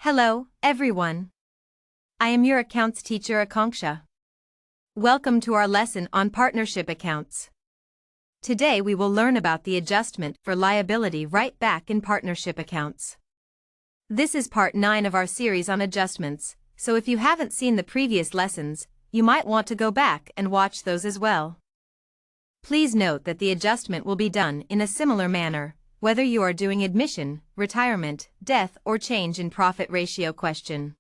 Hello, everyone. I am your accounts teacher Akanksha. Welcome to our lesson on partnership accounts. Today we will learn about the adjustment for liability right back in partnership accounts. This is part 9 of our series on adjustments, so if you haven't seen the previous lessons, you might want to go back and watch those as well. Please note that the adjustment will be done in a similar manner, whether you are doing admission, retirement, death or change in profit ratio question.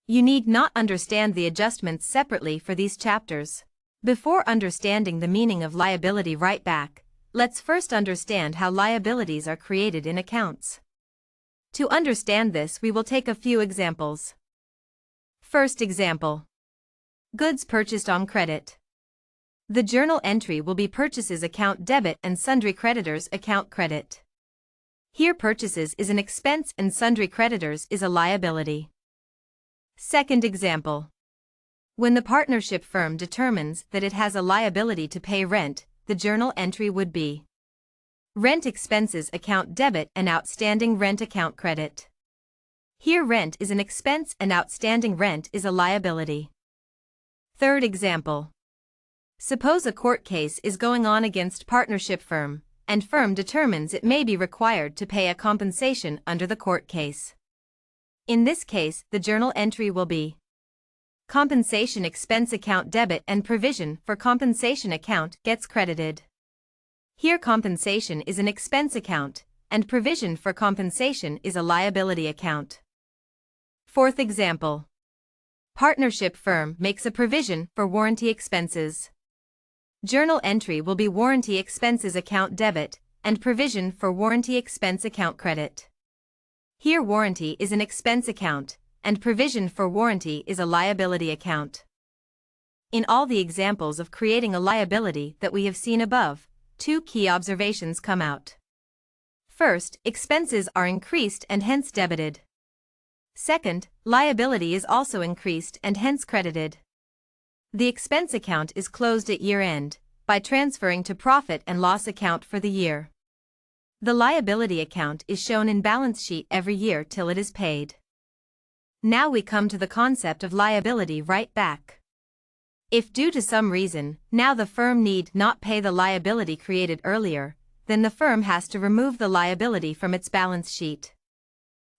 You need not understand the adjustments separately for these chapters. Before understanding the meaning of liability right back, let's first understand how liabilities are created in accounts. To understand this, we will take a few examples. First example. Goods purchased on credit. The journal entry will be purchases account debit and sundry creditors account credit. Here purchases is an expense and sundry creditors is a liability. Second example. When the partnership firm determines that it has a liability to pay rent, the journal entry would be rent expenses account debit and outstanding rent account credit. Here rent is an expense and outstanding rent is a liability. Third example. Suppose a court case is going on against partnership firm, and firm determines it may be required to pay a compensation under the court case. In this case, the journal entry will be compensation expense account debit and provision for compensation account gets credited. Here compensation is an expense account, and provision for compensation is a liability account. Fourth example. Partnership firm makes a provision for warranty expenses. Journal entry will be warranty expenses account debit and provision for warranty expense account credit. Here warranty is an expense account and provision for warranty is a liability account. In all the examples of creating a liability that we have seen above, two key observations come out. First, expenses are increased and hence debited. Second, liability is also increased and hence credited. The expense account is closed at year-end by transferring to profit and loss account for the year. The liability account is shown in balance sheet every year till it is paid. Now we come to the concept of liability right back. If due to some reason, now the firm need not pay the liability created earlier, then the firm has to remove the liability from its balance sheet.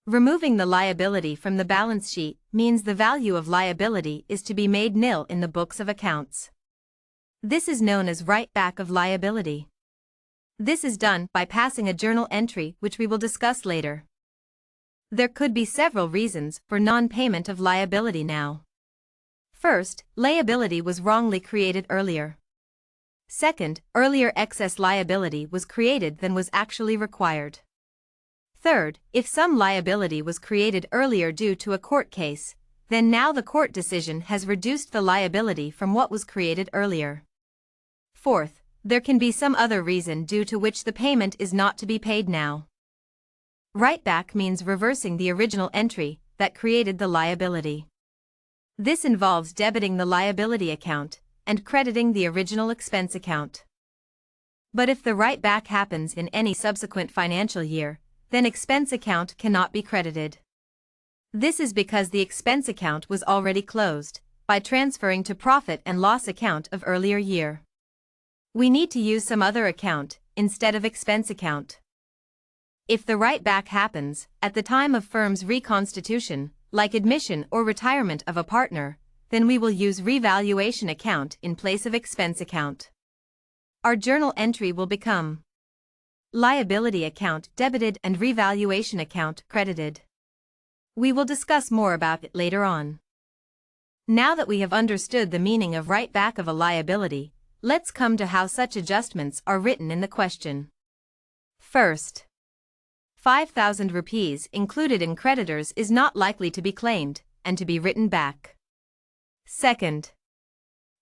Removing the liability from the balance sheet means the value of liability is to be made nil in the books of accounts. This is known as write back of liability. This is done by passing a journal entry which we will discuss later. There could be several reasons for non-payment of liability now. First, liability was wrongly created earlier. Second, earlier excess liability was created than was actually required. Third, if some liability was created earlier due to a court case, then now the court decision has reduced the liability from what was created earlier. Fourth, there can be some other reason due to which the payment is not to be paid now. Write back means reversing the original entry that created the liability. This involves debiting the liability account and crediting the original expense account. But if the write back happens in any subsequent financial year, then expense account cannot be credited. This is because the expense account was already closed by transferring to profit and loss account of earlier year. We need to use some other account instead of expense account. If the write back happens at the time of firm's reconstitution, like admission or retirement of a partner, then we will use revaluation account in place of expense account. Our journal entry will become liability account debited and revaluation account credited. We will discuss more about it later on. Now that we have understood the meaning of write back of a liability, let's come to how such adjustments are written in the question. First, 5,000 rupees included in creditors is not likely to be claimed and to be written back. Second,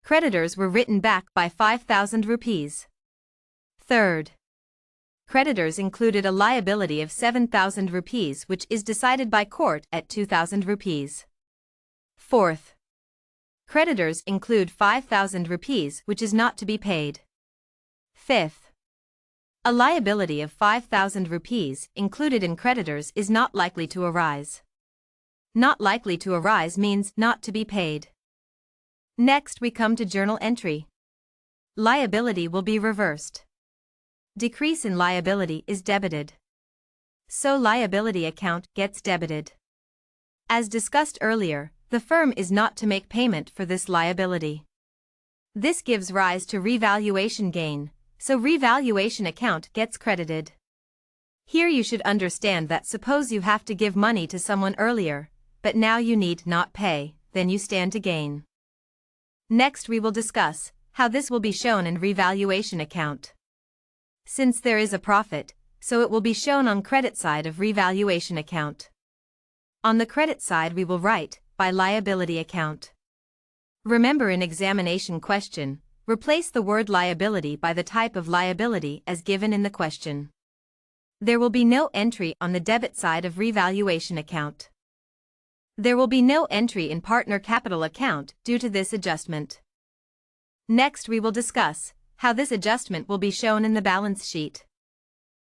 creditors were written back by 5,000 rupees. Third, creditors included a liability of 7,000 rupees which is decided by court at 2,000 rupees. Fourth, creditors include 5,000 rupees which is not to be paid. Fifth, a liability of 5,000 rupees included in creditors is not likely to arise. Not likely to arise means not to be paid. Next we come to journal entry. Liability will be reversed. Decrease in liability is debited. So liability account gets debited. As discussed earlier, the firm is not to make payment for this liability. This gives rise to revaluation gain, so revaluation account gets credited. Here you should understand that suppose you have to give money to someone earlier, but now you need not pay, then you stand to gain. Next we will discuss how this will be shown in revaluation account. Since there is a profit, so it will be shown on credit side of revaluation account. On the credit side we will write, by liability account. Remember in examination question, replace the word liability by the type of liability as given in the question. There will be no entry on the debit side of revaluation account. There will be no entry in partner capital account due to this adjustment. Next we will discuss how this adjustment will be shown in the balance sheet.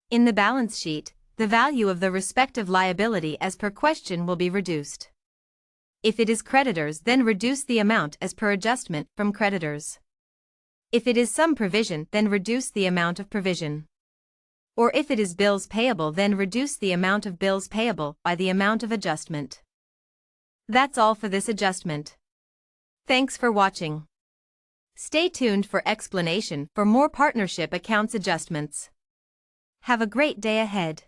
In the balance sheet, the value of the respective liability as per question will be reduced. If it is creditors, then reduce the amount as per adjustment from creditors. If it is some provision, then reduce the amount of provision. Or if it is bills payable, then reduce the amount of bills payable by the amount of adjustment. That's all for this adjustment. Thanks for watching. Stay tuned for explanation for more partnership accounts adjustments. Have a great day ahead.